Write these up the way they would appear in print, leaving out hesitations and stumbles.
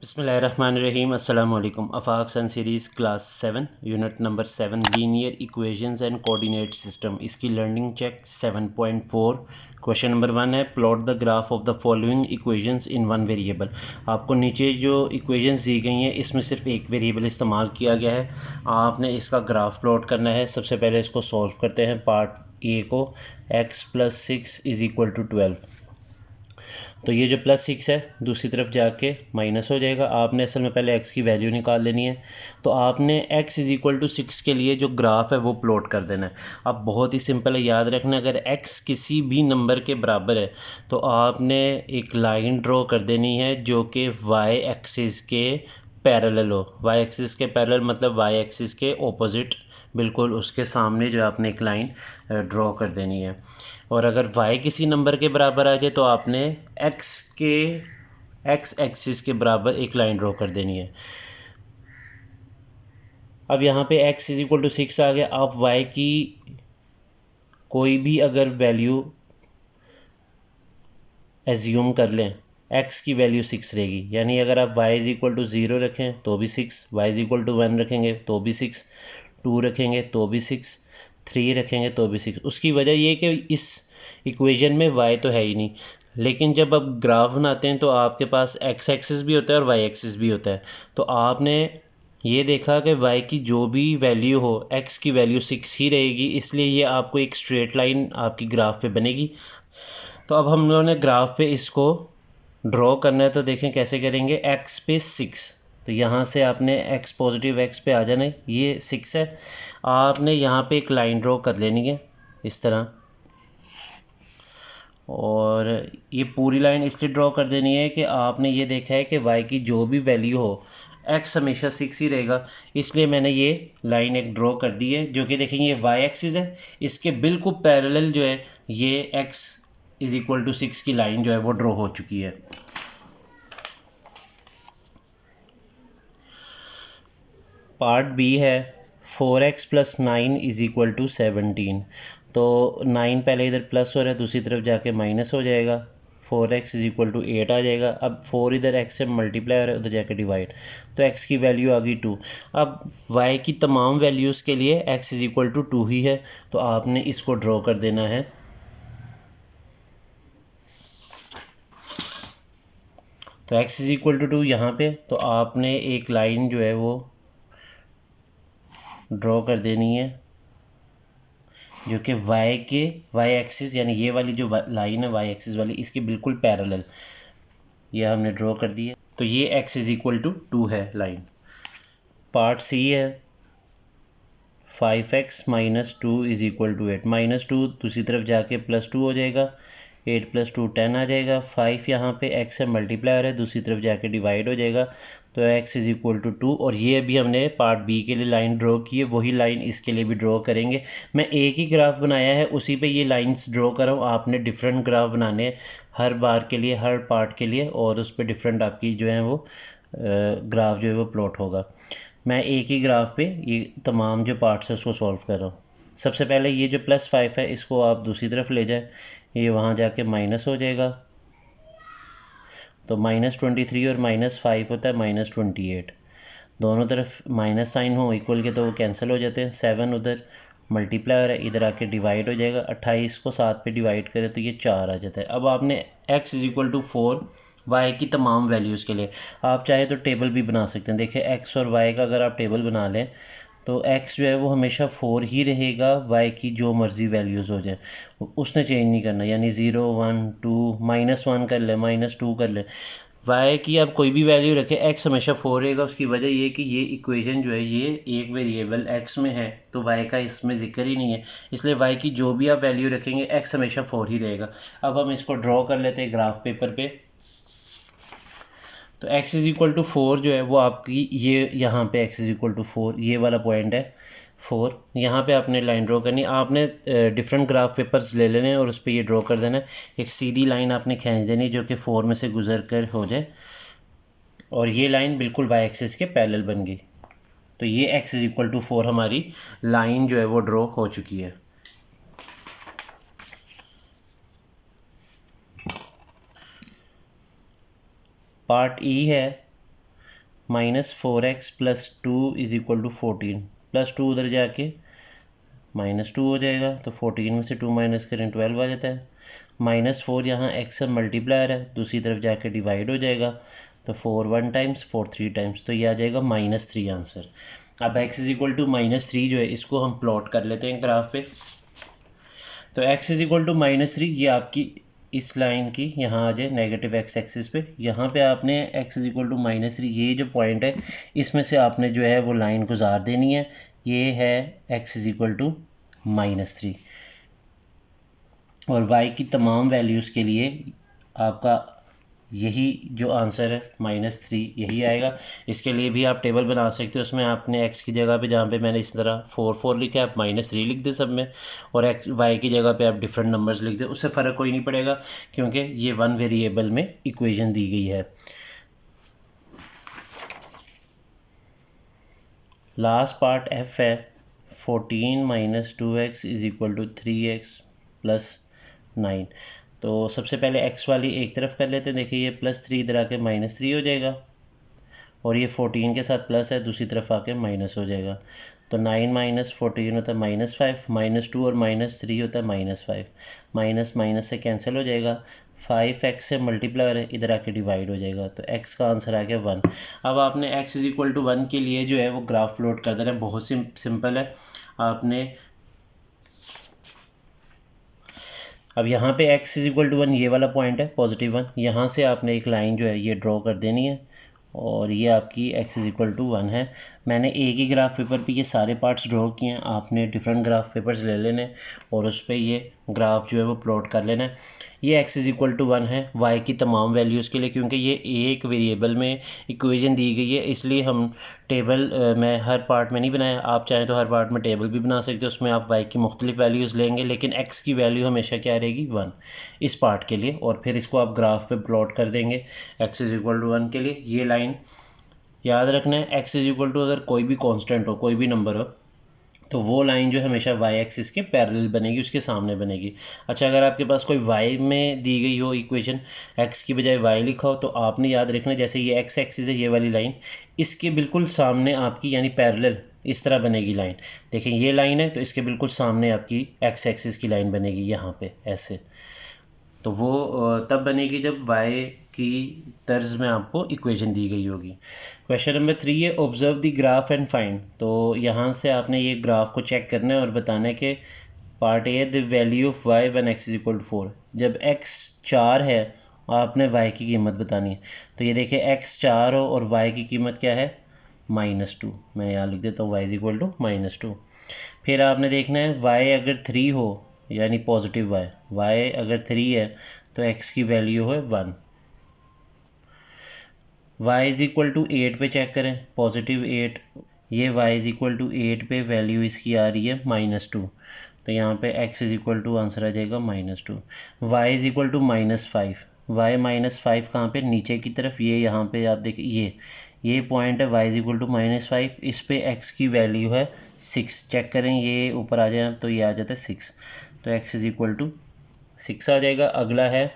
बिस्मिल्लाहिर्रहमानिर्रहीम अस्सलाम वालेकुम। Afaq sun series class 7 unit number 7 linear equations and coordinate system, इसकी लर्निंग चेक 7.4। क्वेश्चन नंबर 1 है plot the graph of the following equations in one variable. आपको नीचे जो इक्वेशंस दी गई हैं इसमें सिर्फ एक वेरिएबल इस्तेमाल किया गया है, आपने इसका ग्राफ प्लॉट करना है। सबसे पहले इसको सॉल्व करते हैं। पार्ट ए को x + 6 = 12, तो ये जो +6 है दूसरी तरफ जाके माइनस हो जाएगा। आपने असल में पहले x की वैल्यू निकाल लेनी है, तो आपने x = 6 के लिए जो ग्राफ है वो प्लॉट कर देना है। अब बहुत ही सिंपल है, याद रखना, अगर x किसी भी नंबर के बराबर है तो आपने एक लाइन ड्रॉ कर देनी है जो कि y एक्सिस के पैरेलल हो। y एक्सिस के पैरेलल मतलब y एक्सिस के ऑपोजिट, बिल्कुल उसके सामने जो आपने एक लाइन ड्रॉ कर देनी है। और अगर y किसी नंबर के बराबर आ जाए तो आपने x एक्सिस के बराबर एक लाइन ड्रॉ कर देनी है। अब यहाँ पे x = 6 आ गया। आप y की कोई भी अगर वैल्यू एज्यूम कर लें, x की वैल्यू 6 रहेगी। यानी अगर आप y = 0 रखें तो भी 6, y = 1 रखेंगे तो भी 6, 2 रखेंगे तो भी 6, 3 रखेंगे तो भी 6। उसकी वजह ये कि इस इक्वेशन में y तो है ही नहीं, लेकिन जब आप ग्राफ बनाते हैं तो आपके पास x एक्सिस भी होता है और y एक्सिस भी होता है। तो आपने ये देखा कि y की जो भी वैल्यू हो x की वैल्यू 6 ही रहेगी, इसलिए ये आपको एक स्ट्रेट लाइन आपकी ग्राफ पे बनेगी। तो अब हम लोगों ने ग्राफ पे इसको ड्रॉ करना है, तो देखें कैसे करेंगे। x पे 6, तो यहाँ से आपने x पॉजिटिव x पे आ जाना है, ये 6 है। आपने यहाँ पे एक लाइन ड्रॉ कर लेनी है इस तरह, और ये पूरी लाइन इसलिए ड्रॉ कर देनी है कि आपने ये देखा है कि y की जो भी वैल्यू हो x हमेशा 6 ही रहेगा, इसलिए मैंने ये लाइन एक ड्रॉ कर दी है जो कि देखेंगे ये y एक्सिस है, इसके बिल्कुल पैरेलल जो है ये x = 6 की लाइन जो है वो ड्रॉ हो चुकी है। पार्ट बी है 4x + 9 = 17। तो 9 पहले इधर प्लस हो रहा है, दूसरी तरफ जाके माइनस हो जाएगा, 4x = 8 आ जाएगा। अब 4 इधर x से मल्टीप्लाई हो रहा है, उधर जाके डिवाइड, तो x की वैल्यू आ गई 2। अब y की तमाम वैल्यूज़ के लिए x = 2 ही है, तो आपने इसको ड्रॉ कर देना है। तो x = 2 यहाँ पे, तो आपने एक लाइन जो है वो ड्रॉ कर देनी है जो कि y एक्सिस, यानी ये वाली जो लाइन है y एक्सिस वाली, इसके बिल्कुल पैरेलल ये हमने ड्रॉ कर दी है। तो ये x = 2 है लाइन। पार्ट सी है 5x - 2 = 8। -2 दूसरी तरफ जाके +2 हो जाएगा, 8 + 2 10 आ जाएगा। 5 यहाँ पे x से मल्टीप्लाई हो रहा है, दूसरी तरफ जाके डिवाइड हो जाएगा, तो x = 2। और ये अभी हमने पार्ट बी के लिए लाइन ड्रॉ की है, वही लाइन इसके लिए भी ड्रॉ करेंगे। मैं एक ही ग्राफ बनाया है, उसी पे ये लाइंस ड्रॉ कर रहा हूँ। आपने डिफरेंट ग्राफ बनाने हैं हर बार के लिए, हर पार्ट के लिए, और उस पर डिफरेंट आपकी जो है वो ग्राफ जो है वो प्लॉट होगा। मैं एक ही ग्राफ पे ये तमाम जो पार्ट्स है उसको सॉल्व कर रहा हूँ। सबसे पहले ये जो +5 है इसको आप दूसरी तरफ ले जाए, ये वहाँ जाके माइनस हो जाएगा, तो -23 और -5 होता है -28। दोनों तरफ माइनस साइन हो इक्वल के तो वो कैंसिल हो जाते हैं। 7 उधर मल्टीप्लाई हो रहा है, इधर आके डिवाइड हो जाएगा। 28 को 7 पे डिवाइड करें तो ये 4 आ जाता है। अब आपने x = 4 y की तमाम वैल्यूज़ के लिए आप चाहे तो टेबल भी बना सकते हैं। देखिए x और y का अगर आप टेबल बना लें तो x जो है वो हमेशा 4 ही रहेगा, y की जो मर्ज़ी वैल्यूज़ हो जाए उसने चेंज नहीं करना। यानी 0 1 2 -1 कर ले, -2 कर ले, y की आप कोई भी वैल्यू रखें x हमेशा 4 रहेगा। उसकी वजह ये कि ये इक्वेशन जो है ये एक वेरिएबल x में है, तो y का इसमें जिक्र ही नहीं है, इसलिए y की जो भी आप वैल्यू रखेंगे x हमेशा 4 ही रहेगा। अब हम इसको ड्रॉ कर लेते हैं ग्राफ पेपर पे। तो x = 4 जो है वो आपकी ये यहाँ पे x = 4 ये वाला पॉइंट है 4, यहाँ पे आपने लाइन ड्रॉ करनी। आपने डिफरेंट ग्राफ पेपर्स ले लेने और उस पर ये ड्रॉ कर देना है। एक सीधी लाइन आपने खींच देनी जो कि 4 में से गुजर कर हो जाए, और ये लाइन बिल्कुल y एक्सिस के पैरेलल बन गई। तो ये x = 4 हमारी लाइन जो है वो ड्रॉ हो चुकी है। पार्ट ई है -4x + 2 = 14 + 2 उधर जाके -2 हो जाएगा, तो 14 में से 2 माइनस करें 12 आ जाता है। -4 यहाँ x से मल्टीप्लायर है, दूसरी तरफ जाके डिवाइड हो जाएगा, तो 4 1 टाइम्स 4 3 टाइम्स, तो ये आ जाएगा -3 आंसर। अब x = -3 जो है इसको हम प्लॉट कर लेते हैं ग्राफ पे। तो x = -3 ये आपकी इस लाइन की यहाँ आ जाए नेगेटिव x एक्सिस पे, यहाँ पे आपने x = -3 ये जो पॉइंट है इसमें से आपने जो है वो लाइन गुजार देनी है, ये है x = -3 और y की तमाम वैल्यूज़ के लिए आपका यही जो आंसर है -3 यही आएगा। इसके लिए भी आप टेबल बना सकते हो, उसमें आपने x की जगह पे जहाँ पे मैंने इस तरह 4 4 लिखा है आप -3 लिख दें सब में, और x y की जगह पे आप डिफरेंट नंबर्स लिख दें, उससे फ़र्क कोई नहीं पड़ेगा क्योंकि ये वन वेरिएबल में इक्वेशन दी गई है। लास्ट पार्ट f है 14 - 2x = 3x + 9। तो सबसे पहले x वाली एक तरफ कर लेते हैं, देखिए ये +3 इधर आके -3 हो जाएगा, और ये 14 के साथ प्लस है दूसरी तरफ आके माइनस हो जाएगा, तो 9 - 14 होता है -5, -2 और -3 होता है -5, माइनस माइनस से कैंसिल हो जाएगा, 5x से मल्टीप्लाई है इधर आके डिवाइड हो जाएगा, तो x का आंसर आ गया 1। अब आपने x = 1 के लिए जो है वो ग्राफ प्लॉट कर देना है, बहुत सिंपल है। आपने अब यहाँ पे x = 1 ये वाला पॉइंट है +1, यहाँ से आपने एक लाइन जो है ये ड्रॉ कर देनी है, और ये आपकी x = 1 है। मैंने एक ही ग्राफ पेपर पे ये सारे पार्ट्स ड्रॉ किए हैं, आपने डिफरेंट ग्राफ पेपर्स ले लेने और उस पर ये ग्राफ जो है वो प्लॉट कर लेना है। ये x = 1 है y की तमाम वैल्यूज़ के लिए, क्योंकि ये एक वेरिएबल में इक्वेशन दी गई है इसलिए हम टेबल में हर पार्ट में नहीं बनाया, आप चाहें तो हर पार्ट में टेबल भी बना सकते हो, उसमें आप y की मुख्तलिफ वैल्यूज़ लेंगे, लेकिन x की वैल्यू हमेशा क्या रहेगी 1 इस पार्ट के लिए, और फिर इसको आप ग्राफ पे प्लॉट कर देंगे x = 1 के लिए। ये लाइन याद रखना है, x = अगर कोई भी कांस्टेंट हो, कोई भी नंबर हो, तो वो लाइन जो हमेशा y एक्सिस के पैरेलल बनेगी, उसके सामने बनेगी। अच्छा, अगर आपके पास कोई y में दी गई हो इक्वेशन, x की बजाय y लिखा हो, तो आपने याद रखना जैसे ये x एक्सिस है ये वाली लाइन, इसके बिल्कुल सामने आपकी यानी पैरेलल इस तरह बनेगी लाइन। देखें ये लाइन है तो इसके बिल्कुल सामने आपकी x एक्सिस की लाइन बनेगी यहाँ पे ऐसे, तो वो तब बनेगी जब y की तर्ज में आपको इक्वेशन दी गई होगी। क्वेश्चन नंबर 3 है observe the graph and find. तो यहाँ से आपने ये ग्राफ को चेक करना है और बताना है कि part A the value of y when x = 4। जब x 4 है आपने y की कीमत बतानी है, तो ये देखिए x 4 हो और y की कीमत क्या है -2, मैं यहाँ लिख देता हूँ y = -2। फिर आपने देखना है y अगर 3 हो यानी पॉजिटिव y अगर 3 है तो x की वैल्यू है 1। y = 8 पे चेक करें, +8, ये y = 8 पे वैल्यू इसकी आ रही है -2, तो यहाँ पे x = आंसर आ जाएगा -2। y = -5, y -5 कहाँ पे नीचे की तरफ, ये यहाँ पे आप देखिए ये पॉइंट है y = -5, इस पे x की वैल्यू है 6, चेक करें ये ऊपर आ जाए तो ये आ जाता है 6, तो x = 6 आ जाएगा। अगला है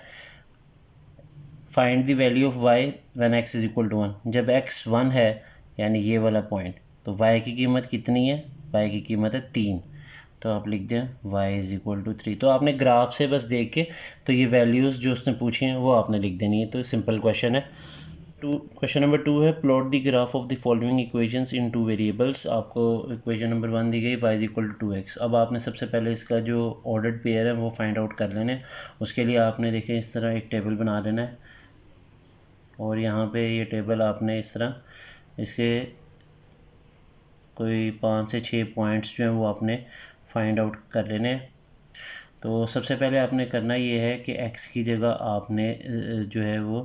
find the value of y when x = 1। जब x 1 है यानी ये वाला पॉइंट, तो y की कीमत कितनी है, y की कीमत है 3, तो आप लिख दें y = 3। तो आपने ग्राफ से बस देख के तो ये वैल्यूज़ जो उसने पूछी हैं वो आपने लिख देनी है, तो सिंपल क्वेश्चन है। क्वेश्चन नंबर 2 है plot the graph of the following equations in 2 variables. आपको इक्वेशन नंबर 1 दी गई y = 2x। अब आपने सबसे पहले इसका जो ऑर्डर्ड पेयर है वो फाइंड आउट कर लेना है। उसके लिए आपने देखें इस तरह एक टेबल बना लेना है, और यहाँ पे ये टेबल आपने इस तरह इसके कोई 5 से 6 पॉइंट्स जो हैं वो आपने फाइंड आउट कर लेने हैं। तो सबसे पहले आपने करना ये है कि x की जगह आपने जो है वो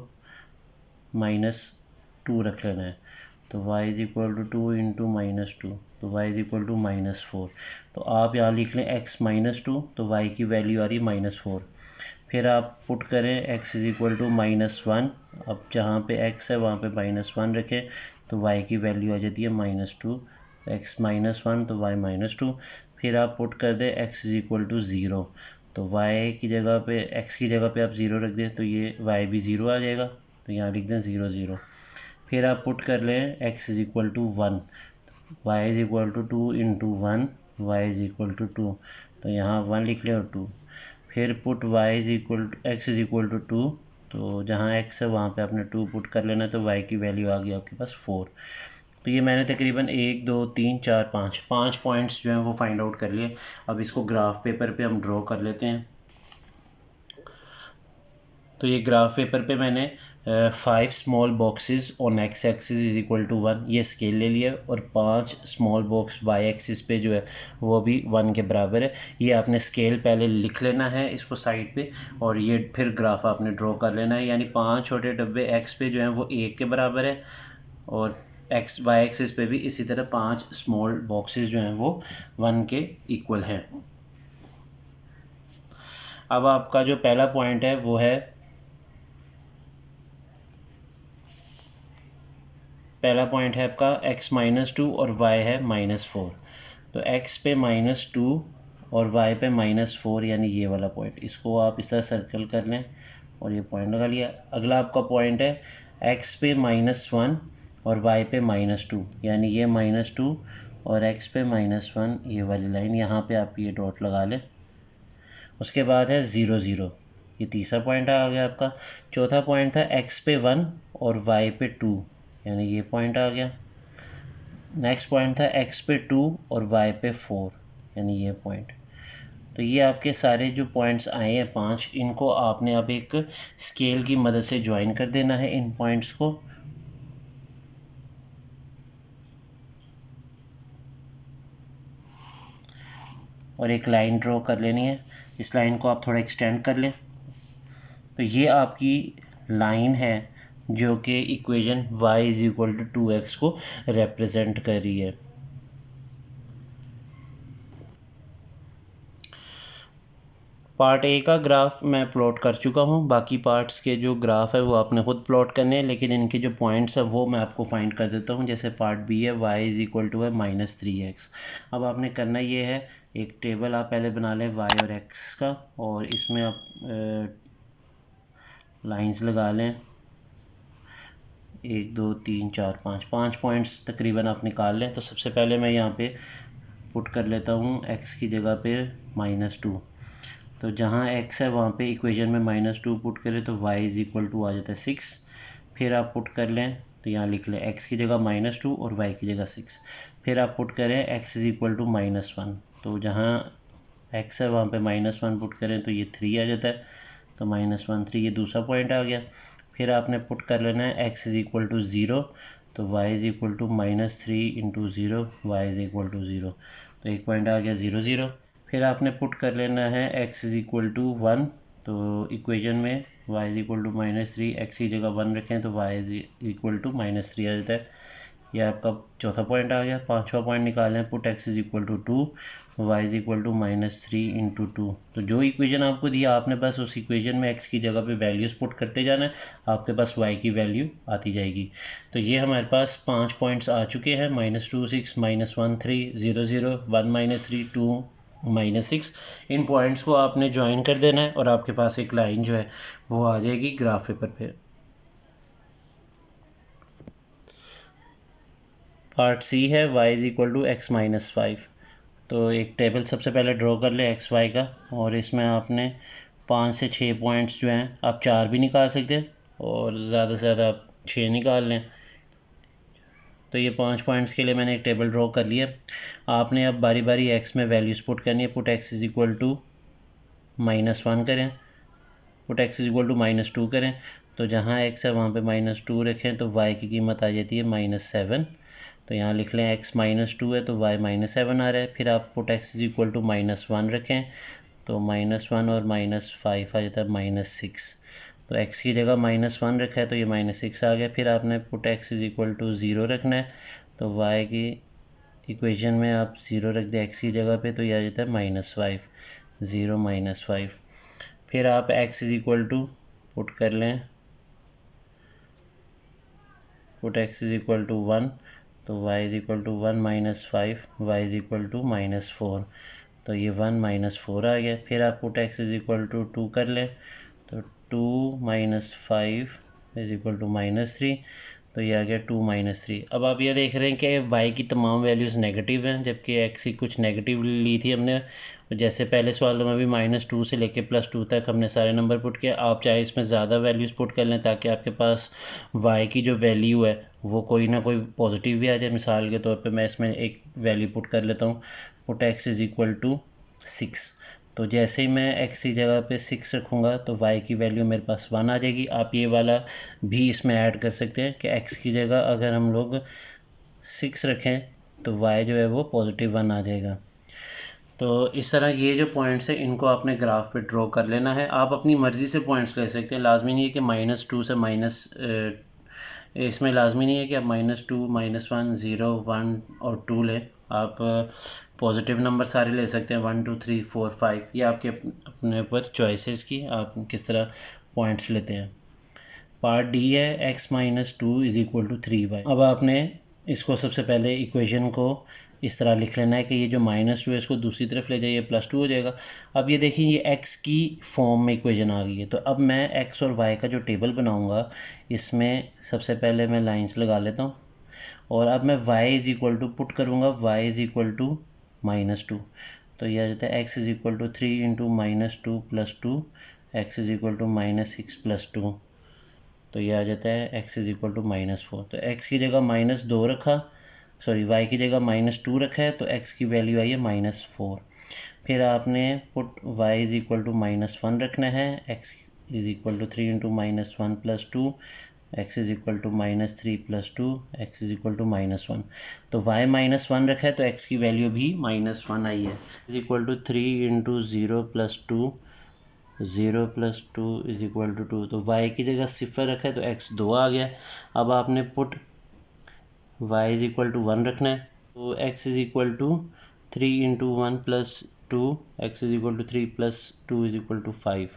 -2 रख लेना है, तो y = 2 × -2, तो y = -4। तो आप यहाँ लिख लें x -2, तो y की वैल्यू आ रही है -4। फिर आप पुट करें x = -1, अब जहाँ पे x है वहाँ पे -1 रखें, तो y की वैल्यू आ जाती है -2, x -1 तो y -2। फिर आप पुट कर दें x = 0, तो y की जगह पे x की जगह पे आप 0 रख दें तो ये y भी 0 आ जाएगा, तो यहाँ लिख दें 0 0। फिर आप पुट कर लें x is equal to 1, y is equal to 2 into 1, y is equal to 2, तो यहाँ 1 लिख लें और 2। फिर put y is equal to x is equal to 2, तो जहाँ x है वहाँ पे आपने 2 पुट कर लेना, तो y की वैल्यू आ गई आपके पास 4। तो ये मैंने तकरीबन 1 2 3 4 5 पॉइंट्स जो हैं वो फाइंड आउट कर लिए। अब इसको ग्राफ पेपर पे हम ड्रॉ कर लेते हैं। तो ये ग्राफ पेपर पे मैंने 5 small boxes on x axis is equal to 1 ये स्केल ले लिया, और 5 स्मॉल बॉक्स y एक्सिस पे जो है वो भी 1 के बराबर है। ये आपने स्केल पहले लिख लेना है इसको साइड पे, और ये फिर ग्राफ आपने ड्रॉ कर लेना है। यानी 5 छोटे डब्बे x पे जो हैं वो 1 के बराबर है, और y एक्सिस पे भी इसी तरह 5 स्मॉल बॉक्सेस जो हैं वो 1 के इक्वल हैं। अब आपका जो पहला पॉइंट है वो है, पहला पॉइंट है आपका x माइनस 2 और y है -4। तो x पे -2 और y पे -4 यानी ये वाला पॉइंट, इसको आप इस तरह सर्कल कर लें और ये पॉइंट लगा लिया। अगला आपका पॉइंट है x पे -1 और y पे -2 यानी ये -2 और x पे -1 ये वाली लाइन, यहाँ पे आप ये डॉट लगा लें। उसके बाद है 0 0, ये तीसरा पॉइंट आ गया आपका। चौथा पॉइंट था x पे 1 और y पे 2 यानी ये पॉइंट आ गया। नेक्स्ट पॉइंट था x पे 2 और y पे 4 यानी ये पॉइंट। तो ये आपके सारे जो पॉइंट्स आए हैं 5, इनको आपने अब एक स्केल की मदद से ज्वाइन कर देना है इन पॉइंट्स को। और एक लाइन ड्रॉ कर लेनी है, इस लाइन को आप थोड़ा एक्सटेंड कर लें। तो ये आपकी लाइन है जो कि equation y is equal to 2x को रिप्रेजेंट कर रही है। पार्ट ए का ग्राफ मैं प्लॉट कर चुका हूँ, बाकी पार्ट्स के जो ग्राफ है वो आपने खुद प्लॉट करने हैं, लेकिन इनके जो पॉइंट्स है वो मैं आपको फाइंड कर देता हूँ। जैसे पार्ट बी है y इज इक्वल टू है -3x। अब आपने करना ये है, एक टेबल आप पहले बना लें y और x का, और इसमें आप लाइंस लगा लें 1 2 3 4 5 पॉइंट्स तकरीबन आप निकाल लें। तो सबसे पहले मैं यहाँ पे पुट कर लेता हूँ x की जगह पे -2। तो जहाँ x है वहाँ पे इक्वेशन में -2 पुट करें तो y इज इक्वल टू आ जाता है 6। फिर आप पुट कर लें, तो यहाँ लिख लें x की जगह -2 और y की जगह 6। फिर आप पुट करें x इज इक्वल टू -1, तो जहाँ x है वहाँ पे -1 पुट करें तो ये 3 आ जाता है, तो -1 3 ये दूसरा पॉइंट आ गया। फिर आपने पुट कर लेना है x इज इक्वल टू 0, तो y is equal to -3 into 0, y is equal to 0, तो एक पॉइंट आ गया 0 0। फिर आपने पुट कर लेना है x इज इक्वल टू 1, तो इक्वेशन में y is equal to -3, x की जगह 1 रखें तो y इज इक्वल टू -3 आ जाता है। यह आपका चौथा पॉइंट आ गया। पांचवा पॉइंट निकालें, put x is equal to 2, y is equal to -3 into 2। तो जो इक्वेशन आपको दिया आपने बस उस इक्वेशन में x की जगह पे वैल्यूज़ पुट करते जाना है, आपके पास y की वैल्यू आती जाएगी। तो ये हमारे पास 5 पॉइंट्स आ चुके हैं, -2 6 -1 3 0 0 1 -3 2 -6। इन पॉइंट्स को आपने ज्वाइन कर देना है और आपके पास एक लाइन जो है वो आ जाएगी ग्राफ पेपर पे। पार्ट सी है y is equal to x -5। तो एक टेबल सबसे पहले ड्रॉ कर ले एक्स वाई का, और इसमें आपने 5 से 6 पॉइंट्स जो हैं, आप 4 भी निकाल सकते हैं और ज़्यादा से ज़्यादा आप 6 निकाल लें। तो ये 5 पॉइंट्स के लिए मैंने एक टेबल ड्रॉ कर लिया। आपने अब बारी बारी एक्स में वैल्यूज़ पुट करनी है। Put x is equal to -1 करें, put x is equal to -2 करें, तो जहाँ x है वहाँ पे -2 रखें तो y की कीमत आ जाती है -7। तो यहाँ लिख लें x -2 है तो y -7 आ रहा है। फिर आप put x is equal to -1 रखें, तो -1 और -5 आ जाता है -6। तो x की जगह -1 रखा है तो ये -6 आ गया। फिर आपने put x is equal to 0 रखना है, तो y की इक्वेशन में आप 0 रख दें x की जगह पे, तो ये आ जाता है -5 0 -5। फिर आप x is equal to put कर लें, put x is equal to 1, तो y is equal to 1 -5, y is equal to -4, तो ये 1 -4 आ गया। फिर आप put x is equal to 2 कर लें, तो 2 - 5 इज इक्वल टू -3, तो ये आ गया 2 - 3। अब आप ये देख रहे हैं कि y की तमाम वैल्यूज़ नेगेटिव हैं, जबकि x की कुछ नेगेटिव ली थी हमने। जैसे पहले सवाल में भी -2 से लेके +2 तक हमने सारे नंबर पुट किया। आप चाहे इसमें ज़्यादा वैल्यूज़ पुट कर लें ताकि आपके पास y की जो वैल्यू है वो कोई ना कोई पॉजिटिव भी आ जाए। मिसाल के तौर पे मैं इसमें एक वैल्यू पुट कर लेता हूँ, पुट x = 6। तो जैसे ही मैं x की जगह पे 6 रखूँगा तो y की वैल्यू मेरे पास 1 आ जाएगी। आप ये वाला भी इसमें ऐड कर सकते हैं कि x की जगह अगर हम लोग 6 रखें तो y जो है वो +1 आ जाएगा। तो इस तरह ये जो पॉइंट्स हैं इनको आपने ग्राफ पे ड्रॉ कर लेना है। आप अपनी मर्ज़ी से पॉइंट्स ले सकते हैं, लाजमी नहीं है कि -2 से इसमें लाजमी नहीं है कि आप -2, -1, 0, 1 और 2 लें। आप पॉजिटिव नंबर सारे ले सकते हैं, 1, 2, 3, 4, 5। ये आपके अपने ऊपर चॉइसेस की, आप किस तरह पॉइंट्स लेते हैं। पार्ट डी है x - 2 = 3y। अब आपने इसको सबसे पहले इक्वेशन को इस तरह लिख लेना है कि ये जो -2 है इसको दूसरी तरफ ले जाइए, +2 हो जाएगा। अब ये देखिए ये x की फॉर्म में इक्वेशन आ गई है। तो अब मैं x और y का जो टेबल बनाऊंगा इसमें सबसे पहले मैं लाइंस लगा लेता हूँ और अब मैं y पुट करूँगा, y -2। तो यह आ जाता है x = 3 × -2 + 2, x = -6 + 2। तो ये आ जाता है x = -4। तो x की जगह -2 रखा, सॉरी y की जगह -2 रखा है तो x की वैल्यू आई है -4। फिर आपने पुट y = -1 रखना है, x = 3 × -1 + 2, x = -3 + 2, x = -1। तो y -1 रखा है तो x की वैल्यू भी -1 आई है। = 3 × 0 + 2, 0 + 2 = 2। तो y की जगह 0 रखा है तो x 2 आ गया। अब आपने पुट y = 1 रखना है तो x = 3 × 1 + 2, x = 3 + 2 = 5।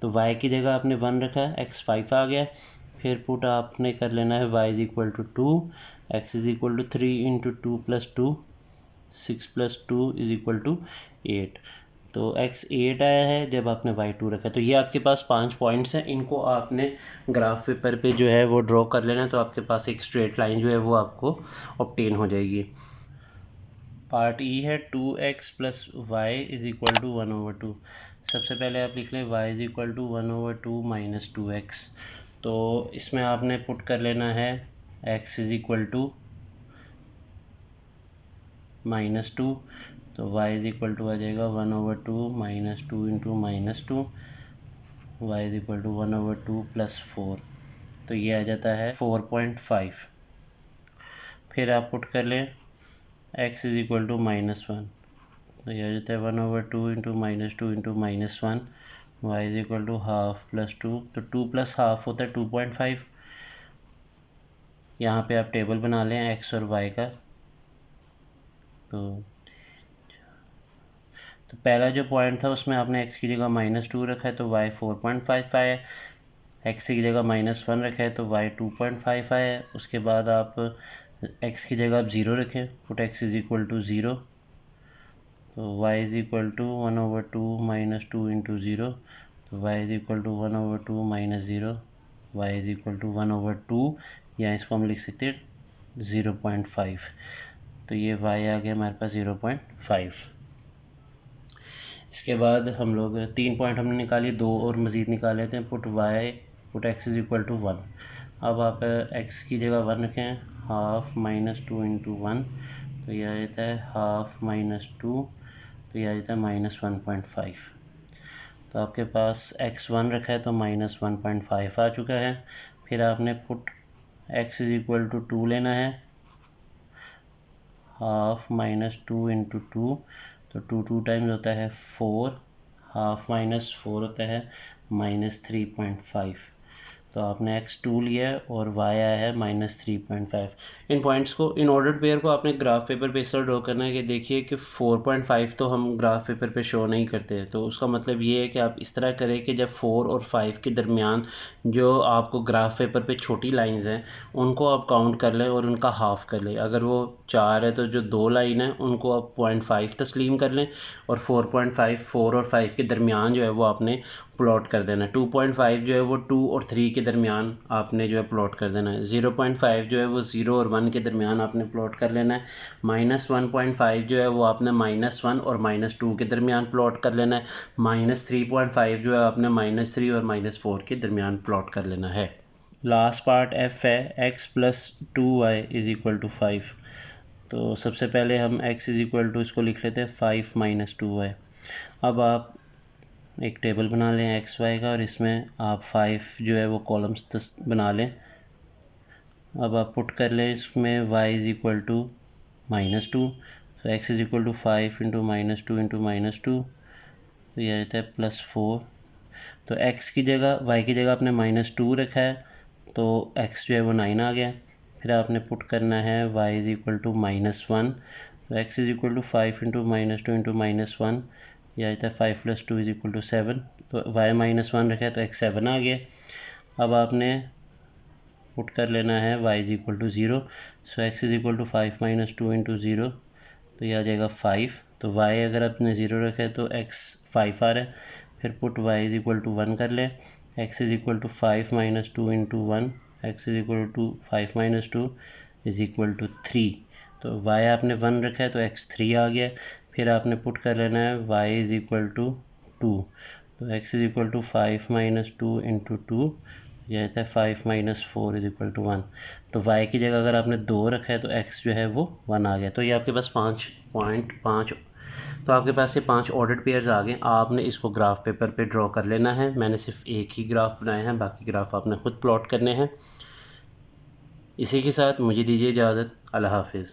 तो y की जगह आपने 1 रखा, x 5 आ गया। फिर पुट आपने कर लेना है y = 2, x = 3 × 2 + 2, 6 + 2 = 8। तो x 8 आया है जब आपने y 2 रखा। तो ये आपके पास 5 पॉइंट्स हैं, इनको आपने ग्राफ पेपर पे जो है वो ड्रॉ कर लेना है तो आपके पास एक स्ट्रेट लाइन जो है वो आपको ऑब्टेन हो जाएगी। पार्ट ई है 2x + y = 1/2। सबसे पहले आप लिख लें y = 1/2 - 2x। तो इसमें आपने पुट कर लेना है x = -2, तो y आ जाएगा 1/2 - 2 × -2, y = 1/2 + 4। तो ये आ जाता है 4.5। फिर आप पुट कर लें x = -1, तो ये आ जाता है 1/2 × -2 × -1, y = ½ + 2, तो 2 + ½ होता है 2.5। यहाँ पे आप टेबल बना लें x और y का। तो पहला जो पॉइंट था उसमें आपने x की जगह -2 रखा है तो y 4.5 आया, x की जगह -1 रखा है तो y 2.5 आया। उसके बाद आप x की जगह आप 0 रखें, पुट x = 0, तो y = 1/2 - 2 × 0, तो y = 1/2 - 0, y = 1/2, या इसको हम लिख सकते हैं 0.5। तो ये y आ गया हमारे पास 0.5। इसके बाद हम लोग 3 पॉइंट हमने निकाली, 2 और मज़ीद निकाल लेते हैं। Put x = 1। अब आप x की जगह 1 रखें, ½ - 2 × 1, तो यह आ जाता है ½ - 2, तो यह आ जाता है -1.5। तो आपके पास x 1 रखा है तो -1.5 आ चुका है। फिर आपने पुट x = 2 लेना है, ½ - 2 × 2, तो 2 टाइम्स होता है 4, ½ - 4 होता है -3.5। तो आपने x 2 लिया है और y आया है -3.5। इन पॉइंट्स को, इन ऑर्डर्ड पेयर को आपने ग्राफ पेपर पे इस तरह ड्रॉ करना है कि देखिए कि 4.5 तो हम ग्राफ पेपर पे शो नहीं करते। तो उसका मतलब ये है कि आप इस तरह करें कि जब 4 और 5 के दरमियान जो आपको ग्राफ पेपर पे छोटी लाइंस हैं उनको आप काउंट कर लें और उनका हाफ कर लें। अगर वो 4 है तो जो 2 लाइन है उनको आप 0.5 तस्लीम कर लें और 4.5, 4 और 5 के दरमियान जो है वो आपने प्लॉट कर देना है। 2.5 जो है वो 2 और 3 के दरमियान आपने जो है प्लॉट कर देना है। 0.5 जो है वो 0 और 1 के दरमियान आपने प्लॉट कर लेना है। -1.5 जो है वो आपने -1 और -2 के दरमियान प्लॉट कर लेना है। -3.5 जो है आपने -3 और -4 के दरमियान प्लॉट कर लेना है। लास्ट पार्ट एफ है x + 2y = 5। तो सबसे पहले हम x = इसको लिख लेते हैं 5 - 2y। अब आप एक टेबल बना लें एक्स वाई का और इसमें आप 5 जो है वो कॉलम्स बना लें। अब आप पुट कर लें इसमें y = -2, तो x = 5 × -2 × -2, तो यह रहता है +4। तो x की जगह y की जगह आपने -2 रखा है, तो x जो है वो 9 आ गया। फिर आपने पुट करना है y = -1, तो x = 5 × -2 × -1, यह आता है 5 + 2 = 7। तो y -1 रखा है तो x 7 आ गया। अब आपने पुट कर लेना है y = 0, सो x = 5 - 2 × 0, तो यह आ जाएगा 5। तो y अगर आपने 0 रखा है तो x 5 आ रहा है। फिर पुट y = 1 कर लें, x = 5 - 2 × 1, x = 5 - 2 = 3। तो y आपने 1 रखा है तो x 3 आ गया। फिर आपने पुट कर लेना है y = 2, तो x = 5 - 2 × 2, यह आता है 5 - 4 = 1। तो y की जगह अगर आपने 2 रखा है तो x जो है वो 1 आ गया। तो ये आपके पास 5.5, तो आपके पास ये 5 ऑर्डर्ड पेयर्स आ गए। आपने इसको ग्राफ पेपर पे ड्रॉ कर लेना है। मैंने सिर्फ एक ही ग्राफ बनाए हैं, बाकी ग्राफ आपने खुद प्लॉट करने हैं। इसी के साथ मुझे दीजिए इजाज़त। अल्लाह हाफिज़।